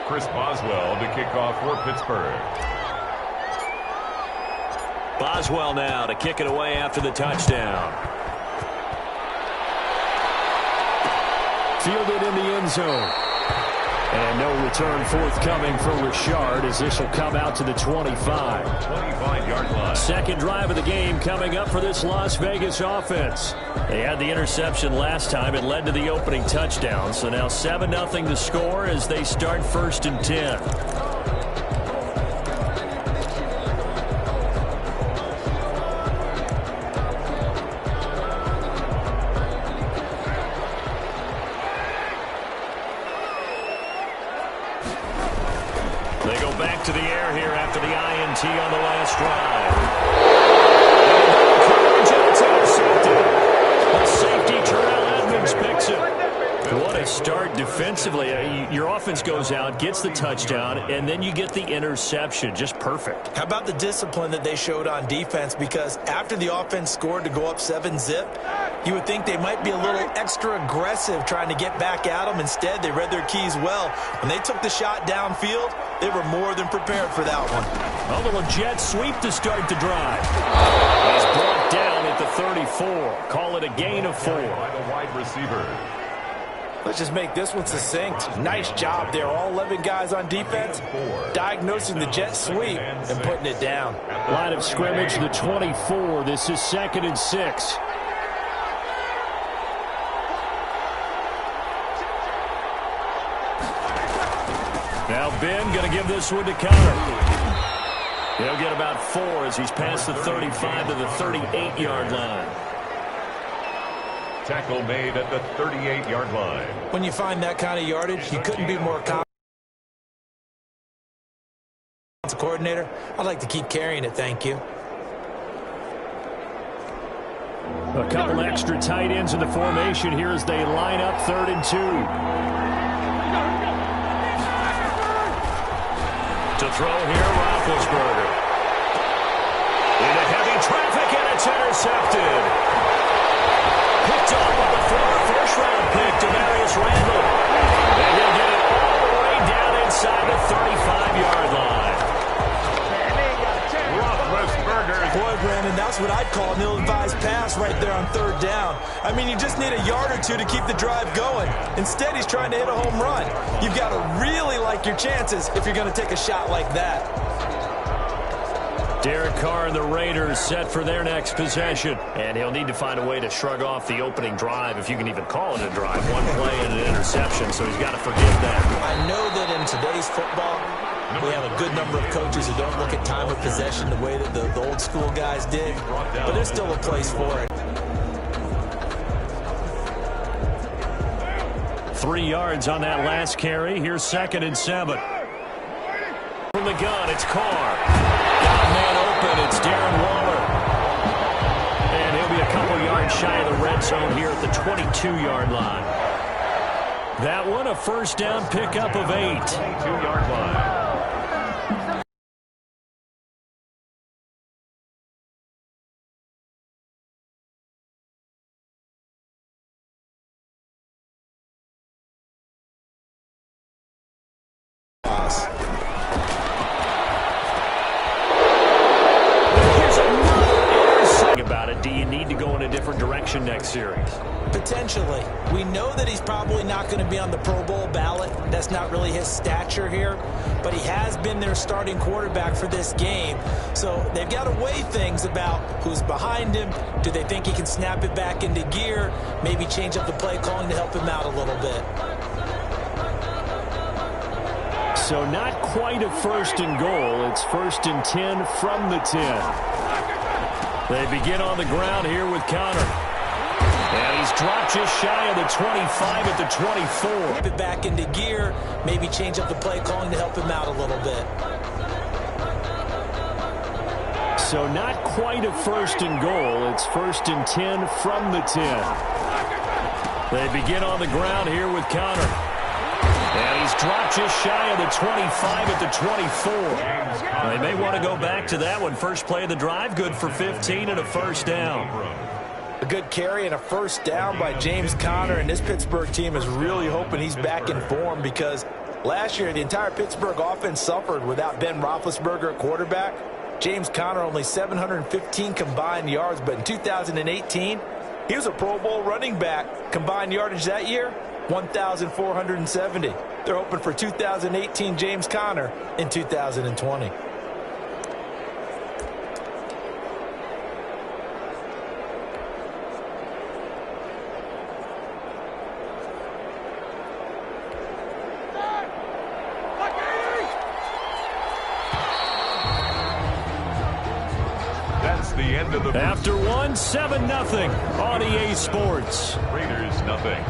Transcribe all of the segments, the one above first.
Chris Boswell to kick off for Pittsburgh. Boswell now to kick it away after the touchdown. Fielded in the end zone. And no return forthcoming for Richard as this will come out to the 25. 25-yard line. Second drive of the game coming up for this Las Vegas offense. They had the interception last time. It led to the opening touchdown. So now 7-0 to score as they start 1st and 10. They go back to the air here after the INT on the last drive. The safety, Terrell Edmonds, picks it. What a start defensively. Your offense goes out, gets the touchdown, and then you get the interception. Just perfect. How about the discipline that they showed on defense? Because after the offense scored to go up 7-zip, you would think they might be a little extra aggressive trying to get back at them. Instead, they read their keys well. When they took the shot downfield, they were more than prepared for that one. A little jet sweep to start the drive. He's brought down at the 34. Call it a gain of 4. By the wide receiver. Let's just make this one succinct. Nice job there. All 11 guys on defense diagnosing the jet sweep and putting it down. Line of scrimmage, the 24. This is 2nd and 6. Now Ben going to give this one to Connor. He'll get about 4 as he's past the 35 to the 38-yard line. Tackle made at the 38-yard line. When you find that kind of yardage, you couldn't be more confident. As a coordinator, I'd like to keep carrying it, thank you. A couple extra tight ends in the formation here as they line up 3rd and 2. To throw here, Roethlisberger. Into heavy traffic, and it's intercepted. Picked up on the former first-round pick, Demarius Randall. And he'll get it all the way down inside the 35-yard line. Roethlisberger. Boy, Brandon, that's what I'd call an ill-advised pass right there on 3rd down. I mean, you just need a yard or two to keep the drive going. Instead, he's trying to hit a home run. You've got to really like your chances if you're going to take a shot like that. Derek Carr and the Raiders set for their next possession. And he'll need to find a way to shrug off the opening drive, if you can even call it a drive. One play and an interception, so he's got to forgive that. I know that in today's football, we have a good number of coaches who don't look at time of possession the way that the old school guys did, but there's still a place for it. 3 yards on that last carry. Here's 2nd and 7. From the gun, it's Carr. Got a man open. It's Darren Waller. And he'll be a couple yards shy of the red zone here at the 22-yard line. That one, a first down pickup of 8. 22-yard line. Do you need to go in a different direction next series? Potentially. We know that he's probably not going to be on the Pro Bowl ballot. That's not really his stature here. But he has been their starting quarterback for this game. So they've got to weigh things about who's behind him. Do they think he can snap it back into gear? Maybe change up the play calling to help him out a little bit. So not quite a 1st and goal. It's 1st and 10 from the 10. They begin on the ground here with Connor. And he's dropped just shy of the 25 at the 24. Flip it back into gear. Maybe change up the play calling to help him out a little bit. So not quite a 1st and goal. It's 1st and 10 from the 10. They begin on the ground here with Connor. And he's dropped just shy of the 25 at the 24. They may want to go back to that one. First play of the drive, good for 15 and a first down. A good carry and a first down by James Conner, and this Pittsburgh team is really hoping he's back in form because Last year, the entire Pittsburgh offense suffered without Ben Roethlisberger at quarterback. James Conner only 715 combined yards, but in 2018, he was a Pro Bowl running back. Combined yardage that year, 1,470. They're hoping for 2018 James Conner in 2020. After one, 7-0 on EA Sports. Raiders nothing.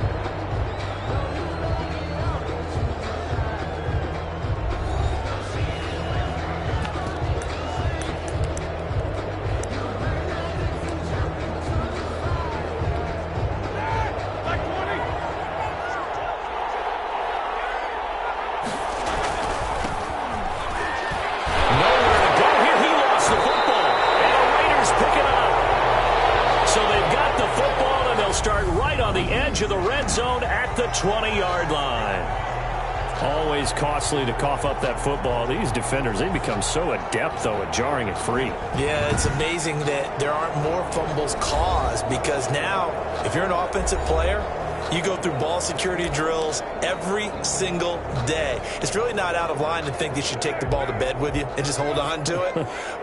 Of the red zone at the 20-yard line. Always costly to cough up that football. These defenders, they become so adept, though, at jarring it free. Yeah, it's amazing that there aren't more fumbles caused, because now, if you're an offensive player, you go through ball security drills every single day. It's really not out of line to think you should take the ball to bed with you and just hold on to it.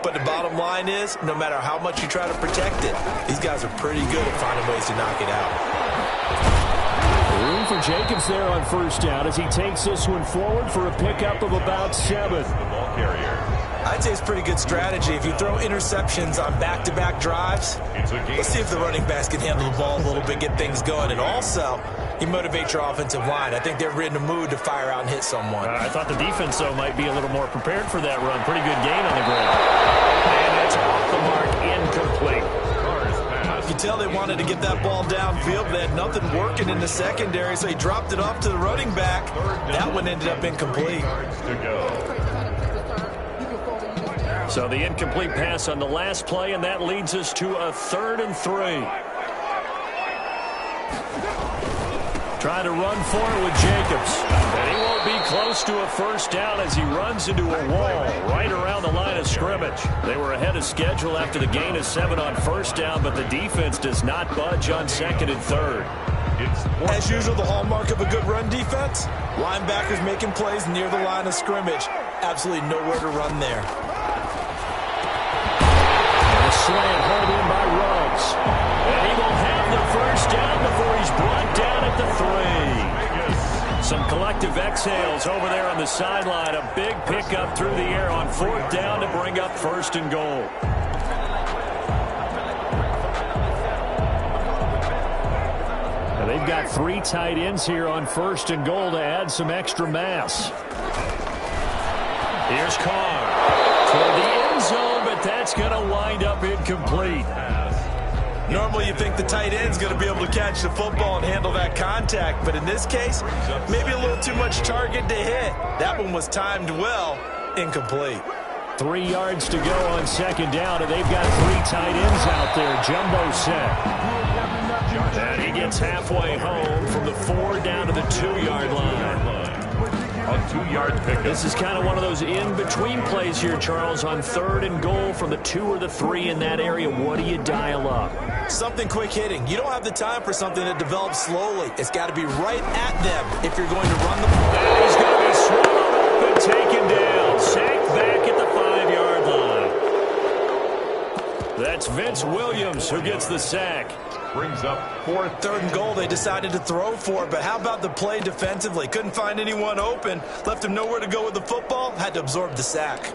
But the bottom line is, no matter how much you try to protect it, these guys are pretty good at finding ways to knock it out. Room for Jacobs there on first down as he takes this one forward for a pickup of about 7. The ball carrier. I'd say it's pretty good strategy. If you throw interceptions on back-to-back drives, let's see if the running backs can handle the ball a little bit, get things going. And also, you motivate your offensive line. I think they're in the mood to fire out and hit someone. I thought the defense, though, might be a little more prepared for that run. Pretty good gain on the ground. And that's off the mark, incomplete. You can tell they wanted to get that ball downfield. They had nothing working in the secondary, so he dropped it off to the running back. That one ended up incomplete. So the incomplete pass on the last play, and that leads us to a 3rd and 3. Trying to run for it with Jacobs. And he won't be close to a first down as he runs into a wall right around the line of scrimmage. They were ahead of schedule after the gain of 7 on first down, but the defense does not budge on 2nd and 3rd. As usual, the hallmark of a good run defense, linebackers making plays near the line of scrimmage. Absolutely nowhere to run there. And a slant hauled in by Ruggs. And he will have the first down before he's brought down at the 3. Some collective exhales over there on the sideline. A big pickup through the air on 4th down to bring up 1st and goal. And they've got 3 tight ends here on 1st and goal to add some extra mass. Here's Carr toward the end zone, but that's going to wind up incomplete. Normally you think the tight end's going to be able to catch the football and handle that contact, but in this case, maybe a little too much target to hit. That one was timed well, incomplete. 3 yards to go on 2nd down, and they've got 3 tight ends out there. Jumbo set. And he gets halfway home from the 4 down to the 2-yard line. A 2-yard pickup. This is kind of one of those in-between plays here, Charles, on 3rd and goal from the 2 or the 3 in that area. What do you dial up? Something quick hitting. You don't have the time for something that develops slowly. It's got to be right at them if you're going to run the ball. And he's going to be swallowed up and taken down. Sacked back at the 5-yard line. That's Vince Williams who gets the sack. Brings up 4th. 3rd and goal. They decided to throw for it, but how about the play defensively? Couldn't find anyone open. Left him nowhere to go with the football. Had to absorb the sack.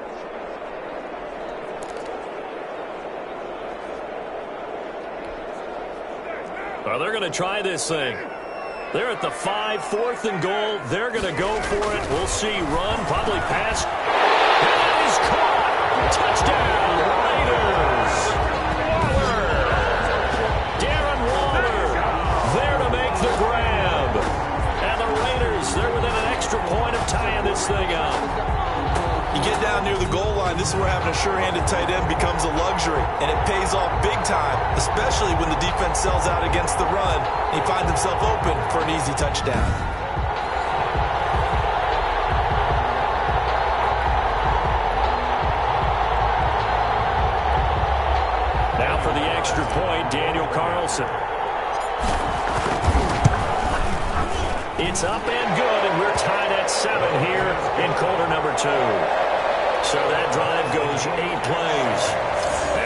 Well, they're going to try this thing. They're at the 5, 4th and goal. They're going to go for it. We'll see. Run, probably pass. And that is caught. Touchdown, Raiders. Darren Waller there to make the grab. And the Raiders, they're within an extra point of tying this thing up. You get down near the goal line, this is where having a sure-handed tight end becomes a luxury, and it pays off big time, especially when the defense sells out against the run, and he finds himself open for an easy touchdown. It's up and good, and we're tied at 7 here in quarter number 2. So that drive goes 8 plays,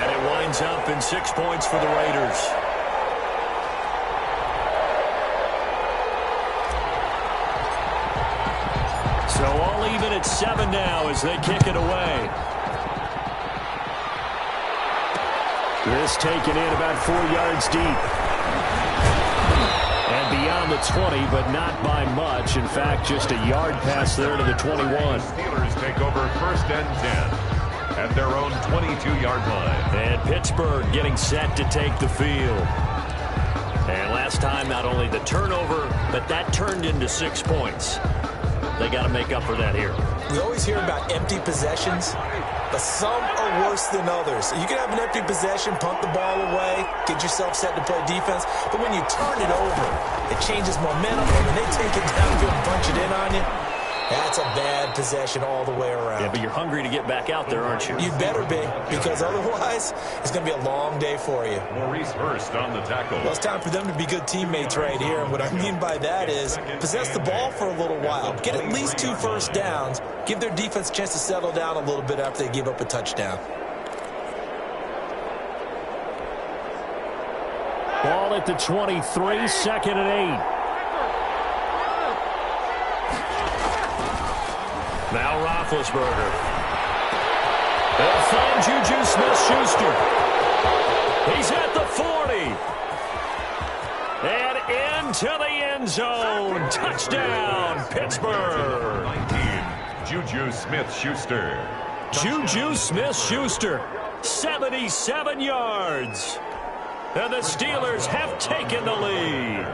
and it winds up in 6 points for the Raiders. So all even at 7 now as they kick it away. This taken in about 4 yards deep. And beyond the 20, but not by much. In fact, just a yard pass there to the 21. Steelers take over 1st and 10 at their own 22-yard line. And Pittsburgh getting set to take the field. And last time, not only the turnover, but that turned into 6 points. They got to make up for that here. We always hear about empty possessions, but some are worse than others. You can have an empty possession, punt the ball away, get yourself set to play defense, but when you turn it over, it changes momentum, and when they take it downfield and punch it in on you, that's a bad possession all the way around. Yeah, but you're hungry to get back out there, aren't you? You better be, because otherwise, it's going to be a long day for you. Maurice Hurst on the tackle. Well, it's time for them to be good teammates right here, and what I mean by that is possess the ball for a little while, get at least 2 first downs, give their defense a chance to settle down a little bit after they give up a touchdown. Ball at the 23, 2nd and 8. Now Roethlisberger. They'll find Juju Smith-Schuster. He's at the 40. And into the end zone. Touchdown, Pittsburgh. 19, Juju Smith-Schuster. Juju Smith-Schuster, 77 yards. And the Steelers have taken the lead.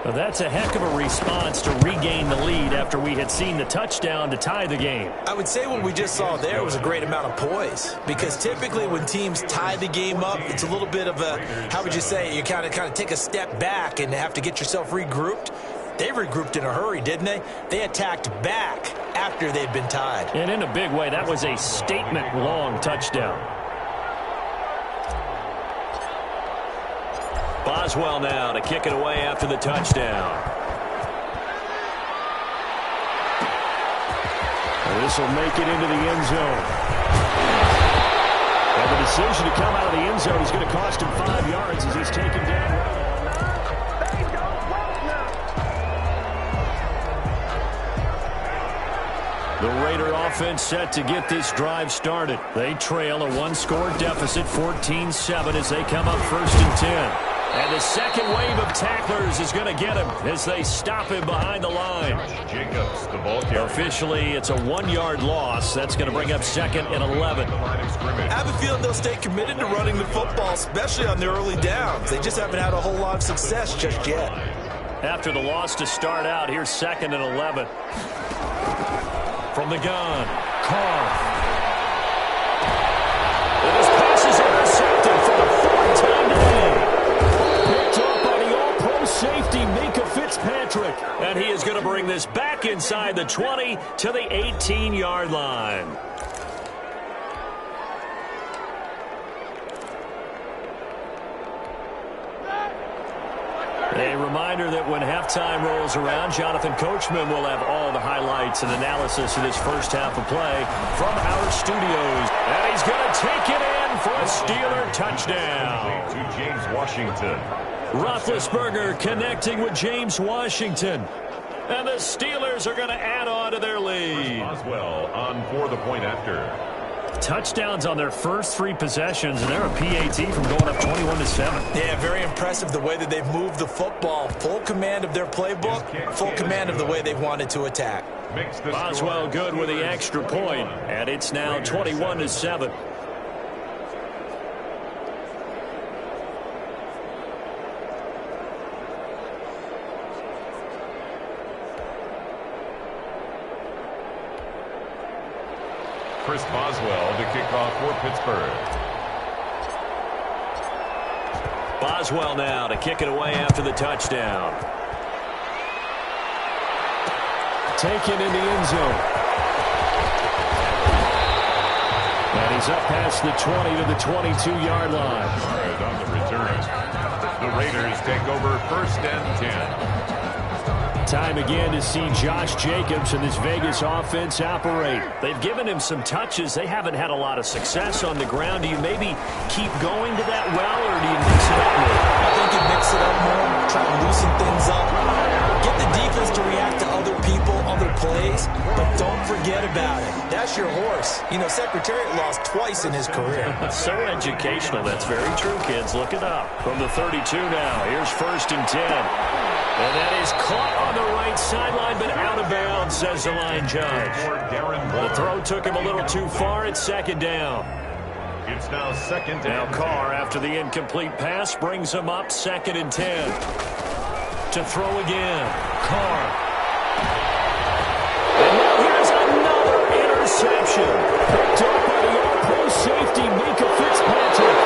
Well, that's a heck of a response to regain the lead after we had seen the touchdown to tie the game. I would say what we just saw there was a great amount of poise, because typically when teams tie the game up, it's a little bit of a, how would you say, you kind of take a step back and have to get yourself regrouped. They regrouped in a hurry, didn't they? They attacked back after they'd been tied. And in a big way, that was a statement-long touchdown. Boswell now to kick it away after the touchdown. This will make it into the end zone. And the decision to come out of the end zone is going to cost him 5 yards as he's taken down. The Raider offense set to get this drive started. They trail a 1-score deficit, 14-7, as they come up 1st and 10. And the second wave of tacklers is going to get him as they stop him behind the line. Jacobs, the ball carrier. Officially, it's a 1-yard loss. That's going to bring up 2nd and 11. I have a feeling they'll stay committed to running the football, especially on their early downs. They just haven't had a whole lot of success just yet. After the loss to start out, here's 2nd and 11. From the gun, Carr. And his pass is intercepted for the 4th time today. Picked up by the all-pro safety, Minka Fitzpatrick. And he is going to bring this back inside the 20 to the 18-yard line. A reminder that when halftime rolls around, Jonathan Coachman will have all the highlights and analysis of this first half of play from our studios. And he's going to take it in for a Steeler touchdown. To James Washington. Roethlisberger connecting with James Washington. And the Steelers are going to add on to their lead. Boswell on for the point after. Touchdowns on their first 3 possessions, and they're a PAT from going up 21-7. Yeah, very impressive the way that they've moved the football. Full command of their playbook, full command of the way they've wanted to attack. Boswell good with the extra point, and it's now 21-7. Chris Boswell to kick off for Pittsburgh. Boswell now to kick it away after the touchdown. Taken in the end zone. And he's up past the 20 to the 22-yard line. On the return. The Raiders take over 1st and 10. Time again to see Josh Jacobs and this Vegas offense operate. They've given him some touches. They haven't had a lot of success on the ground. Do you maybe keep going to that well, or do you mix it up more? I think you mix it up more, try to loosen things up, get the defense to react to other people, other plays, but don't forget about it. That's your horse. You know, Secretariat lost twice in his career. So educational. That's very true, kids. Look it up. From the 32 now, here's 1st and 10. And that is caught on the right sideline, but out of bounds, says the line judge. The throw took him a little too far. It's 2nd down. It's now 2nd Now and Carr, after the incomplete pass, brings him up 2nd and 10. To throw again. Carr. And now here's another interception. Picked up by the all-pro safety, Mika Fitzpatrick.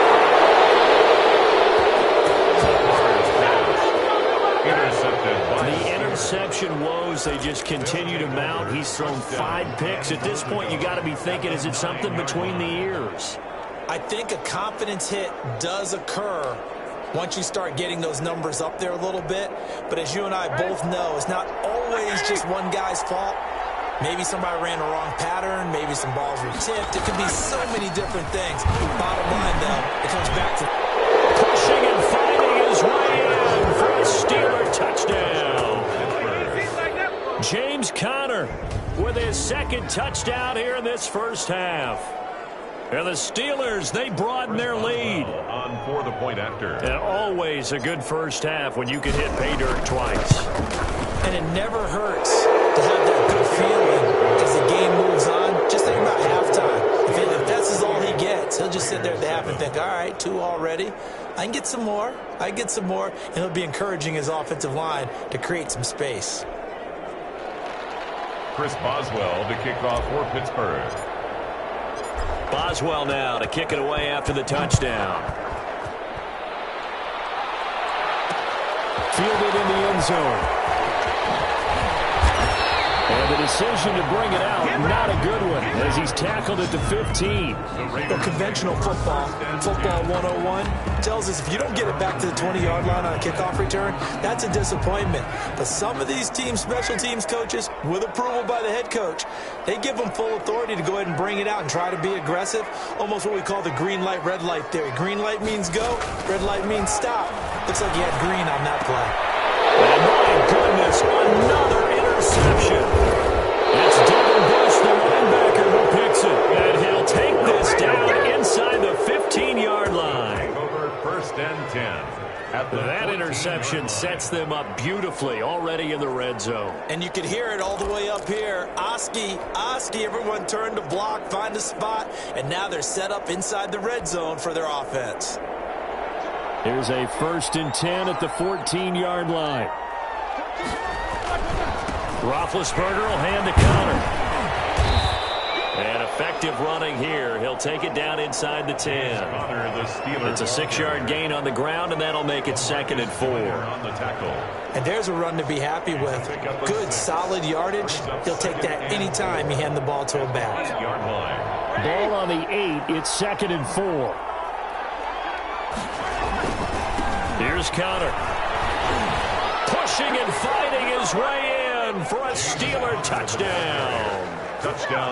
The interception woes, they just continue to mount. He's thrown 5 picks. At this point, you got to be thinking, is it something between the ears? I think a confidence hit does occur once you start getting those numbers up there a little bit. But as you and I both know, it's not always just one guy's fault. Maybe somebody ran the wrong pattern. Maybe some balls were tipped. It could be so many different things. Bottom line, though, it comes back to pushing and fighting his way in for a Steeler touchdown. James Conner with his 2nd touchdown here in this 1st half. And the Steelers, they broaden their lead. on for the point after. And always a good 1st half when you can hit pay dirt twice. And it never hurts to have that good feeling as the game moves on. Just think about halftime. If that's all he gets, he'll just sit there at the half and think, all right, 2 already. I can get some more. I can get some more. And he'll be encouraging his offensive line to create some space. Chris Boswell to kick off for Pittsburgh. Boswell now to kick it away after the touchdown. Fielded in the end zone. And the decision to bring it out, not a good one, as he's tackled at the 15. The conventional football 101, tells us if you don't get it back to the 20-yard line on a kickoff return, that's a disappointment. But some of these teams, special teams coaches, with approval by the head coach, they give them full authority to go ahead and bring it out and try to be aggressive, almost what we call the green light, red light theory. Green light means go, red light means stop. Looks like he had green on that play. And my goodness, another interception. It's Devin Bush, the linebacker, who picks it. And he'll take this down inside the 15-yard line. Over 1st and 10. That interception sets them up beautifully already in the red zone. And you can hear it all the way up here. Oski, everyone turned to block, find a spot, and now they're set up inside the red zone for their offense. Here's a 1st and 10 at the 14-yard line. Roethlisberger will hand to Conner. And effective running here. He'll take it down inside the 10. It's a 6-yard gain on the ground, and that'll make it 2nd and 4. And there's a run to be happy with. Good, solid yardage. He'll take that anytime you hand the ball to a back. Ball on the 8. It's 2nd and 4. Here's Conner. Pushing and fighting his way in for a Steeler touchdown.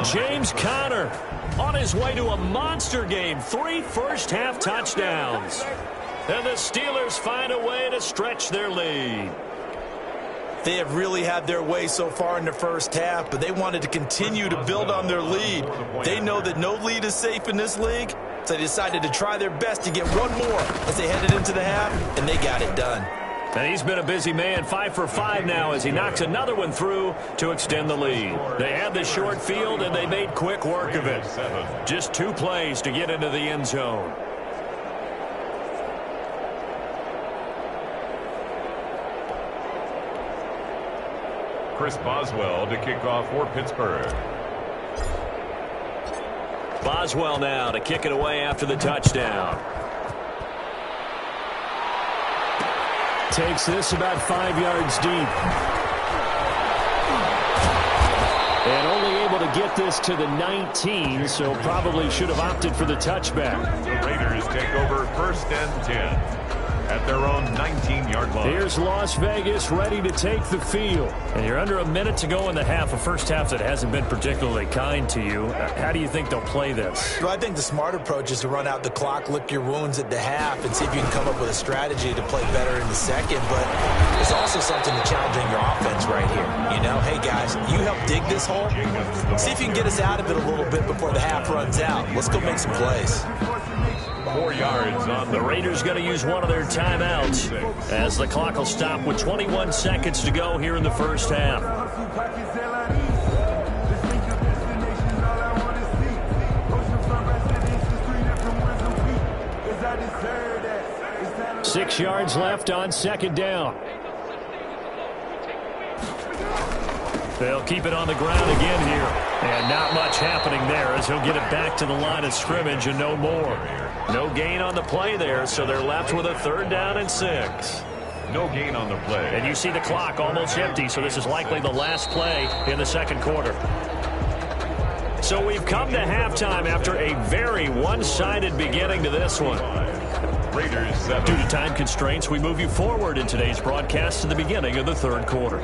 James Conner on his way to a monster game. 3 first-half touchdowns. And the Steelers find a way to stretch their lead. They have really had their way so far in the first half, but they wanted to continue to build on their lead. They know that no lead is safe in this league, so they decided to try their best to get one more as they headed into the half, and they got it done. And he's been a busy man, 5 for 5 now as he knocks another one through to extend the lead. They had the short field, and they made quick work of it. Just 2 plays to get into the end zone. Chris Boswell to kick off for Pittsburgh. Boswell now to kick it away after the touchdown. Takes this about 5 yards deep. And only able to get this to the 19, so probably should have opted for the touchback. The Raiders take over 1st and 10. at their own 19-yard line. Here's Las Vegas ready to take the field. And you're under a minute to go in the half, a first half that hasn't been particularly kind to you. How do you think they'll play this? Well, I think the smart approach is to run out the clock, lick your wounds at the half, and see if you can come up with a strategy to play better in the second. But there's also something to challenging your offense right here. You know, hey, guys, you help dig this hole. See if you can get us out of it a little bit before the half runs out. Let's go make some plays. 4 yards on the Raiders going to use one of their timeouts as the clock will stop with 21 seconds to go here in the first half. 6 yards left on second down. They'll keep it on the ground again here. And not much happening there as he'll get it back to the line of scrimmage and no more. No gain on the play there, so they're left with a 3rd down and 6. No gain on the play. And you see the clock almost empty, so this is likely the last play in the second quarter. So we've come to halftime after a very one-sided beginning to this one. Raiders 7. Due to time constraints, we move you forward in today's broadcast to the beginning of the third quarter.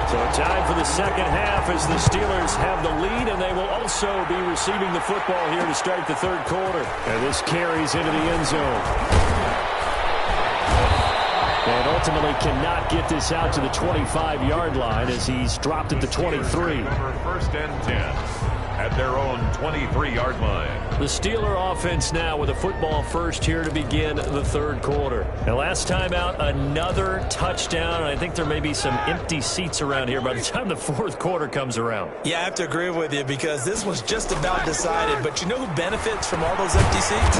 So time for the second half as the Steelers have the lead, and they will also be receiving the football here to start the third quarter. And this carries into the end zone. And ultimately cannot get this out to the 25-yard line as he's dropped at the 23. First and 10 at their own 23-yard line. The Steeler offense now with a football first here to begin the third quarter. And last time out, another touchdown. And I think there may be some empty seats around here by the time the fourth quarter comes around. Yeah, I have to agree with you because this was just about decided. But you know who benefits from all those empty seats?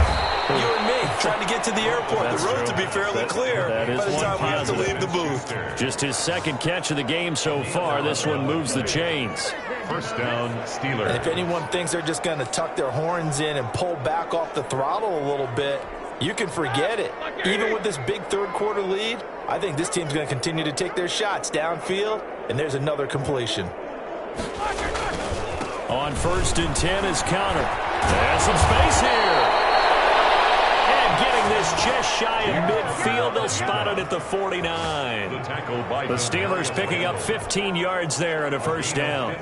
You and me, trying to get to the airport. That's the road true. to be fairly clear by the time we have to leave the booth. Just his second catch of the game so far. This one moves the chains. First down, Steelers. And if anyone thinks they're just going to tuck their horns in and pull back off the throttle a little bit, you can forget it. Even with this big third quarter lead, I think this team's going to continue to take their shots downfield, and there's another completion. On 1st and 10 is Connor. There's some space here. And getting this just shy of midfield, they'll spot it at the 49. The Steelers picking up 15 yards there and a first down.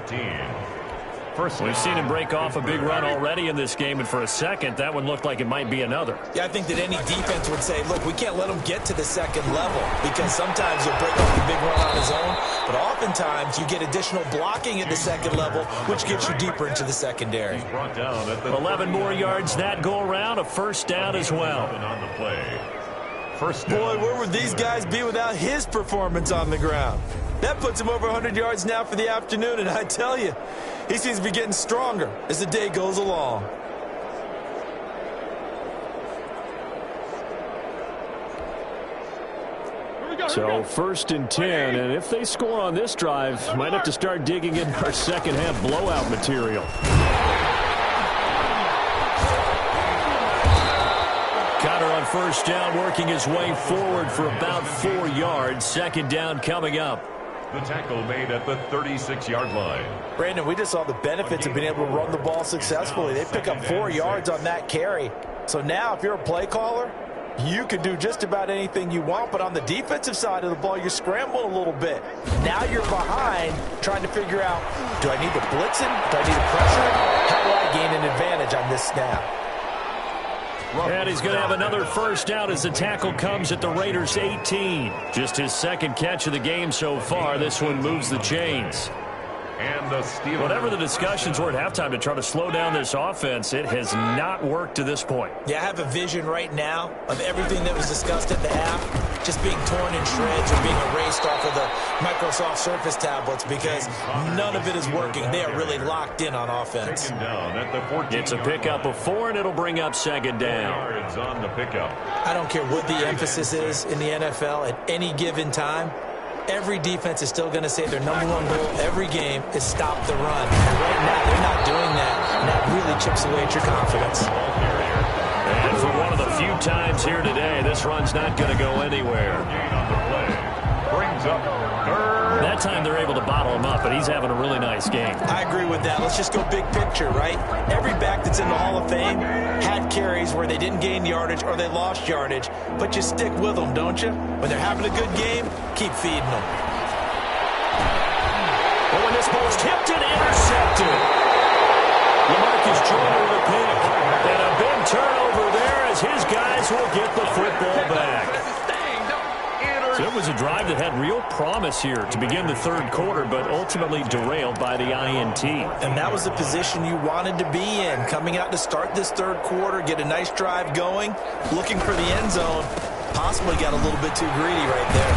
We've seen him break off a big run already in this game, and for a second, that one looked like it might be another. Yeah, I think that any defense would say, look, we can't let him get to the second level because sometimes he'll break off a big run on his own, but oftentimes you get additional blocking at the second level, which gets you deeper into the secondary. 11 more yards that go around, a first down as well. Boy, where would these guys be without his performance on the ground? That puts him over 100 yards now for the afternoon, and I tell you, he seems to be getting stronger as the day goes along. So 1st and 10, and if they score on this drive, might have to start digging in our second half blowout material. Connor on first down, working his way forward for about 4 yards. Second down coming up. The tackle made at the 36-yard line. Brandon, we just saw the benefits of being able to run the ball successfully. They pick up 4 yards on that carry. So now if you're a play caller, you can do just about anything you want, but on the defensive side of the ball, you're scrambling a little bit. Now you're behind trying to figure out, do I need to blitz him? Do I need to pressure him? How do I gain an advantage on this snap? And he's going to have another first down as the tackle comes at the Raiders' 18. Just his second catch of the game so far. This one moves the chains. And the Steelers. Whatever the discussions were at halftime to try to slow down this offense, it has not worked to this point. Yeah, I have a vision right now of everything that was discussed at the half just being torn in shreds or being erased off of the Microsoft Surface tablets because none of it is working. They are really locked in on offense. It's a pickup of 4, and it'll bring up second down. On the pickup. I don't care what the emphasis is in the NFL at any given time. Every defense is still going to say their #1 goal every game is stop the run. And right now, they're not doing that, and that really chips away at your confidence. And for one of the few times here today, this run's not going to go anywhere. Gain on the play. Brings up 3rd That time they're able to bottle him up, but he's having a really nice game. I agree with that. Let's just go big picture, right? Every back that's in the Hall of Fame had carries where they didn't gain yardage or they lost yardage, but you stick with them, don't you? When they're having a good game, keep feeding them. Oh, and this ball's tipped and intercepted. LaMarcus Joyner with a pick. And a big turnover there as his guys will get the football back. So it was a drive that had real promise here to begin the third quarter, but ultimately derailed by the INT. And that was the position you wanted to be in, coming out to start this third quarter, get a nice drive going, looking for the end zone. Possibly got a little bit too greedy right there.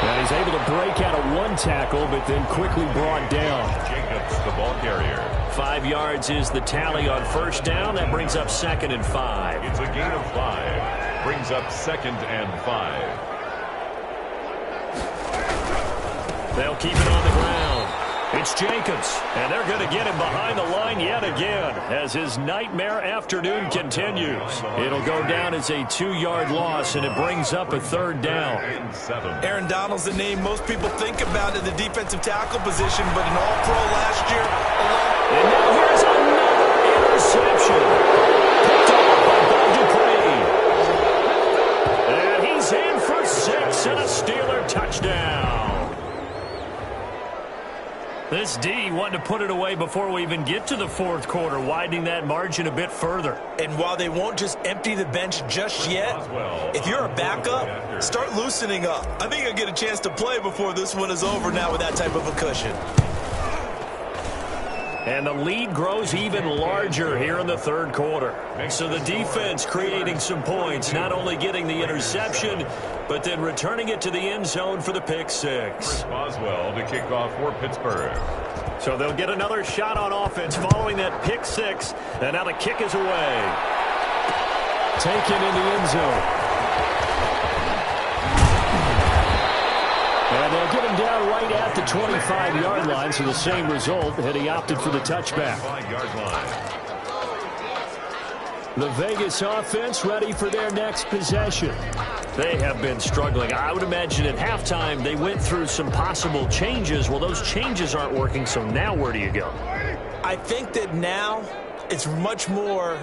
And he's able to break out of one tackle, but then quickly brought down. Jacobs, the ball carrier. 5 yards is the tally on first down. That brings up 2nd and 5. It's a gain of 5. Brings up 2nd and 5. They'll keep it on the ground. It's Jacobs, and they're going to get him behind the line yet again as his nightmare afternoon continues. It'll go down as a 2-yard loss, and it brings up a 3rd down. Aaron Donald's the name most people think about in the defensive tackle position, but an all-pro last year. And now here's another interception. Picked off by Bo Dupree. And he's in for 6 and a Steeler touchdown. This D wanting to put it away before we even get to the fourth quarter, widening that margin a bit further. And while they won't just empty the bench just yet, if you're a backup, start loosening up. I think you'll get a chance to play before this one is over now with that type of a cushion. And the lead grows even larger here in the third quarter. So the defense creating some points, not only getting the interception, but then returning it to the end zone for the pick six. Boswell to kick off for Pittsburgh. So they'll get another shot on offense following that pick six. And now the kick is away. Taken in the end zone. And they'll get him down right at the 25-yard line, so the same result had he opted for the touchback. 5-yard line. The Vegas offense ready for their next possession. They have been struggling. I would imagine at halftime they went through some possible changes. Well, those changes aren't working, so now where do you go? I think that now it's much more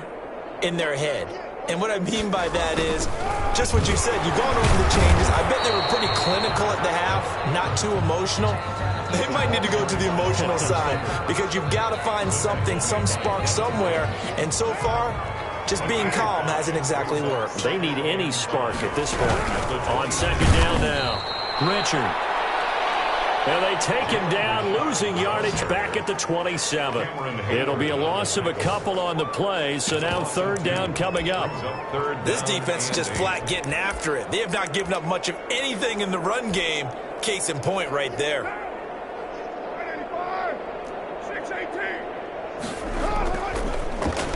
in their head. And what I mean by that is just what you said. You've gone over the changes. I bet they were pretty clinical at the half, not too emotional. They might need to go to the emotional side because you've got to find something, some spark somewhere. And so far, just being calm hasn't exactly worked. They need any spark at this point. On second down now, Richard. And they take him down, losing yardage back at the 27. It'll be a loss of a couple on the play, so now third down coming up. This defense is just flat getting after it. They have not given up much of anything in the run game. Case in point right there.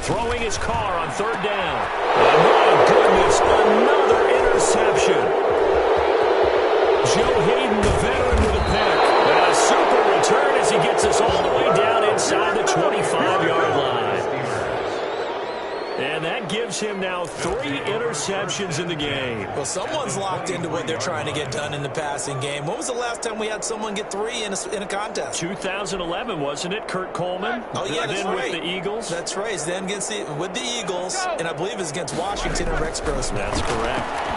Throwing his car on third down. And my goodness, another interception. Joe Hayden, the veteran, with a pick. And a super return as he gets us all the way down inside the 25-yard line. And that gives him now 3 interceptions in the game. Well, someone's locked into what they're trying to get done in the passing game. When was the last time we had someone get 3 in a contest? 2011, wasn't it? Kurt Coleman? Oh, yeah, that's then right. with the Eagles? That's right. Then with the Eagles, and I believe it's against Washington and Rex Grossman. That's correct.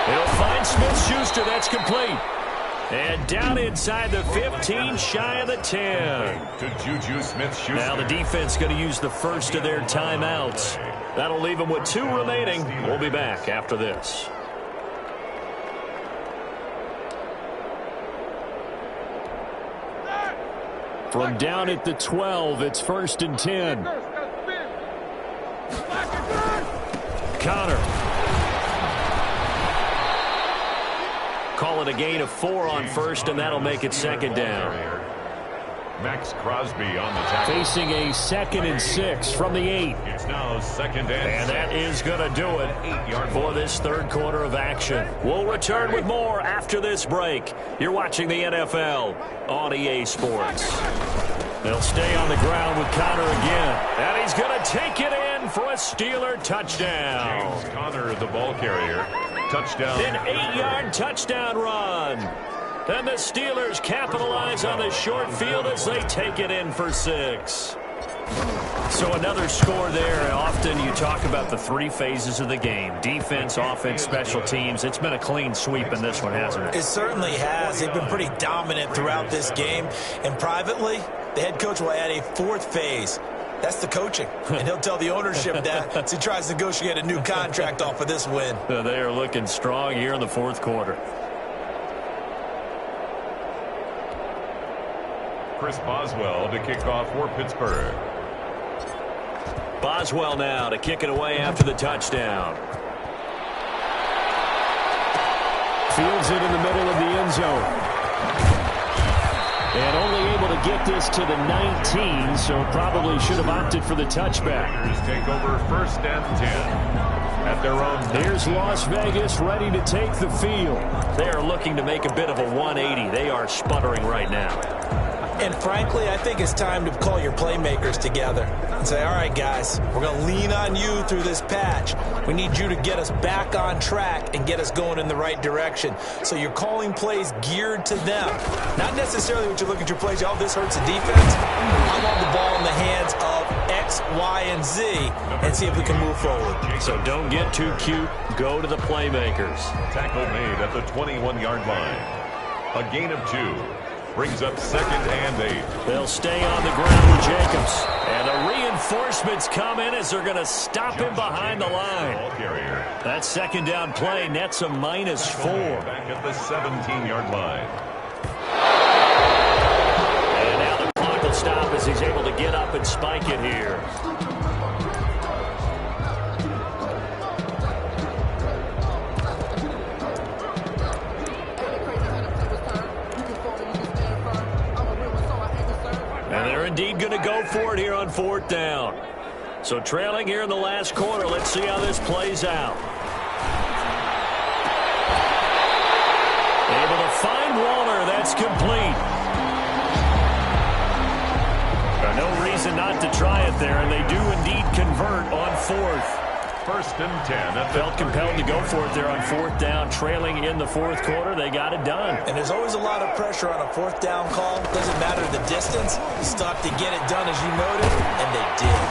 It'll find Smith-Schuster. That's complete. And down inside the 15, shy of the 10. To Juju Smith-Schuster. Now the defense going to use the first of their timeouts. That'll leave them with 2 remaining. We'll be back after this. From down at the 12, it's 1st and 10. Connor. Call it a gain of 4 on first, and that'll make it second down. Max Crosby on the tackle. Facing a 2nd and 6 from the 8. It's now 2nd and that is going to do it for this third quarter of action. We'll return with more after this break. You're watching the NFL on EA Sports. They'll stay on the ground with Connor again. And he's going to take it in for a Steeler touchdown. James Conner, the ball carrier. Touchdown. An 8-yard touchdown run. And the Steelers capitalize on the short field as they take it in for 6. So another score there. Often you talk about the 3 phases of the game. Defense, offense, special teams. It's been a clean sweep in this one, hasn't it? It certainly has. They've been pretty dominant throughout this game. And privately, the head coach will add a 4th phase. That's the coaching. And he'll tell the ownership that as he tries to negotiate a new contract off of this win. They are looking strong here in the 4th quarter. Chris Boswell to kick off for Pittsburgh. Boswell now to kick it away after the touchdown. Fields it in the middle of the end zone. And only able to get this to the 19, so probably should have opted for the touchback. Raiders take over 1st and 10 at their own. Here's Las Vegas ready to take the field. They are looking to make a bit of a 180. They are sputtering right now. And frankly, I think it's time to call your playmakers together and say, all right, guys, we're going to lean on you through this patch. We need you to get us back on track and get us going in the right direction. So you're calling plays geared to them. Not necessarily what you look at your plays, oh, this hurts the defense. I want the ball in the hands of X, Y, and Z and see if we can move forward. So don't get too cute. Go to the playmakers. Tackle made at the 21-yard line. A gain of 2. Brings up 2nd and 8. They'll stay on the ground with Jacobs. And the reinforcements come in as they're going to stop him behind the line. That 2nd down play nets a -4. Back at the 17-yard line. And now the clock will stop as he's able to get up and spike it here. Indeed going to go for it here on 4th down. So trailing here in the last quarter. Let's see how this plays out. Able to find Waller. That's complete. No reason not to try it there, and they do indeed convert on 4th. 1st and 10. Felt compelled to go for it there on 4th down, trailing in the 4th quarter. They got it done. And there's always a lot of pressure on a 4th down call. Doesn't matter the distance. You still have to get it done as you noted, and they did.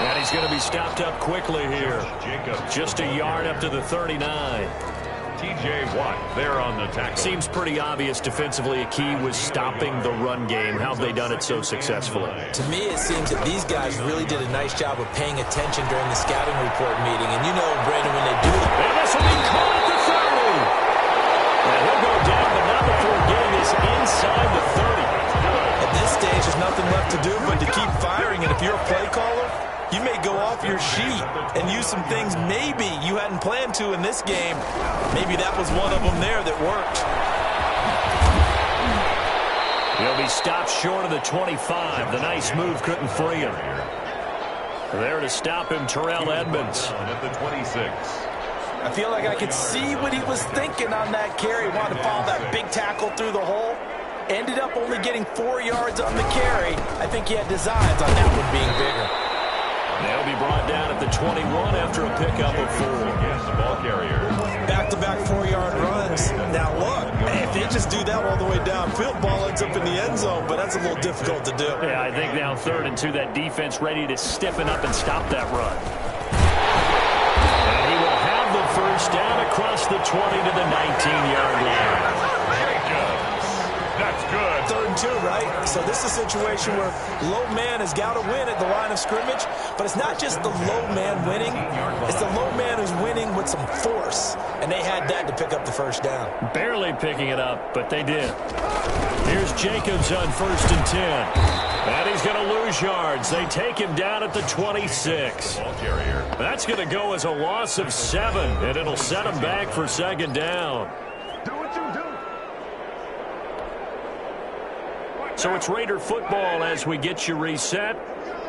And he's going to be stopped up quickly here. Just a yard up to the 39. T.J. Watt there on the tackle. Seems pretty obvious defensively a key was stopping the run game. How have they done it so successfully? To me, it seems that these guys really did a nice job of paying attention during the scouting report meeting. And you know, Brandon, when they do that. And this will be caught at the 30. And he'll go down, but not before getting this inside the 30. At this stage, there's nothing left to do but to keep firing. And if you're a play caller, you may go off your sheet and use some things maybe you hadn't planned to in this game. Maybe that was one of them there that worked. He'll be stopped short of the 25. The nice move couldn't free him. There to stop him, Terrell Edmonds. At the 26. I feel like I could see what he was thinking on that carry. He wanted to follow that big tackle through the hole. Ended up only getting 4 yards on the carry. I think he had designs on that one being bigger. They'll be brought down at the 21 after a pickup of 4. Against the ball carrier. Back-to-back 4-yard runs. Now look, if they just do that all the way downfield, ball ends up in the end zone, but that's a little difficult to do. Yeah, I think now 3rd and 2, that defense ready to stiffen up and stop that run. And he will have the 1st down across the 20 to the 19-yard line. That's good. 3rd and 2, right? So this is a situation where low man has got to win at the line of scrimmage, but it's not just the low man winning. It's the low man who's winning with some force, and they had that to pick up the 1st down. Barely picking it up, but they did. Here's Jacobs on 1st and 10. And he's going to lose yards. They take him down at the 26. That's going to go as a loss of 7, and it'll set him back for 2nd down. So it's Raider football as we get you reset.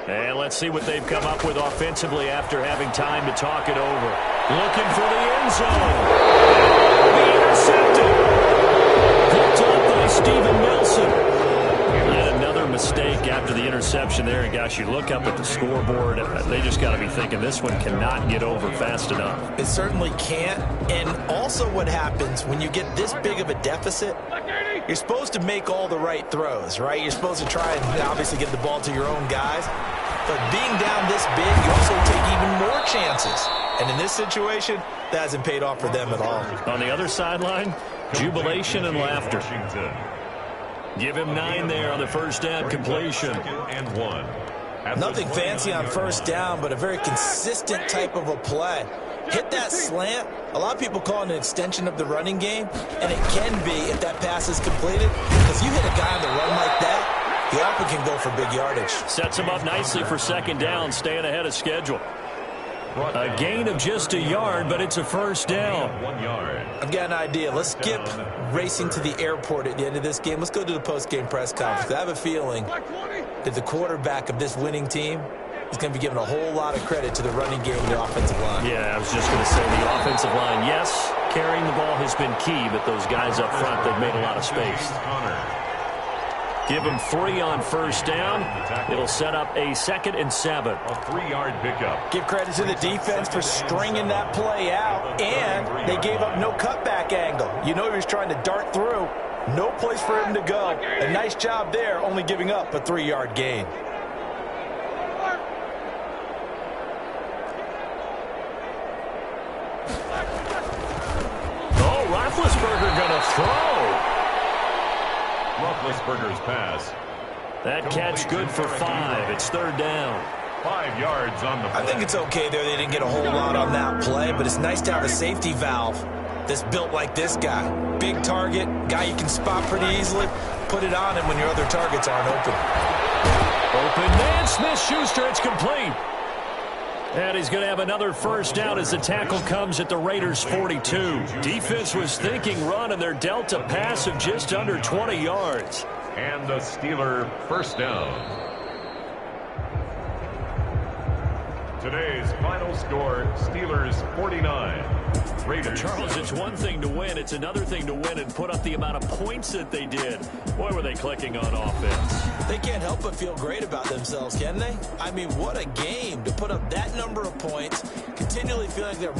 And let's see what they've come up with offensively after having time to talk it over. Looking for the end zone. Intercepted. Picked up by Steven Nelson. And another mistake after the interception there. And gosh, you look up at the scoreboard. They just got to be thinking this one cannot get over fast enough. It certainly can't. And also what happens when you get this big of a deficit, you're supposed to make all the right throws, right? You're supposed to try and obviously get the ball to your own guys. But being down this big, you also take even more chances. And in this situation, that hasn't paid off for them at all. On the other sideline, jubilation and laughter. Give him 9 there on the first down completion. And 1. Nothing fancy on first down, but a very consistent type of a play. Hit that slant. A lot of people call it an extension of the running game, and it can be if that pass is completed. Because you hit a guy on the run like that, he often can go for big yardage. Sets him up nicely for second down, staying ahead of schedule. A gain of just a yard, but it's a first down. 1 yard. I've got an idea. Let's skip racing to the airport at the end of this game. Let's go to the post-game press conference. I have a feeling that the quarterback of this winning team is going to be given a whole lot of credit to the running game and the offensive line. Yeah, I was just going to say the offensive line, yes, carrying the ball has been key, but those guys up front, they've made a lot of space. Give him 3 on first down. It'll set up a 2nd and 7. A 3-yard pickup. Give credit to the defense for stringing that play out, and they gave up no cutback angle. You know he was trying to dart through. No place for him to go. A nice job there, only giving up a 3-yard gain. Oh, Roethlisberger going to throw. Roethlisberger's pass. That catch good for 5. It's 3rd down. 5 yards on the play. I think it's okay there. They didn't get a whole lot on that play, but it's nice to have a safety valve that's built like this guy. Big target, guy you can spot pretty easily. Put it on him when your other targets aren't open. Open man, Smith-Schuster, it's complete. And he's going to have another first down as the tackle comes at the Raiders' 42. Defense was thinking run, and they're dealt a pass of just under 20 yards. And the Steeler first down. Today's final score, Steelers 49. Raiders. Charles, it's one thing to win. It's another thing to win and put up the amount of points that they did. Boy, were they clicking on offense. They can't help but feel great about themselves, can they? I mean, what a game to put up that number of points, continually feeling like they're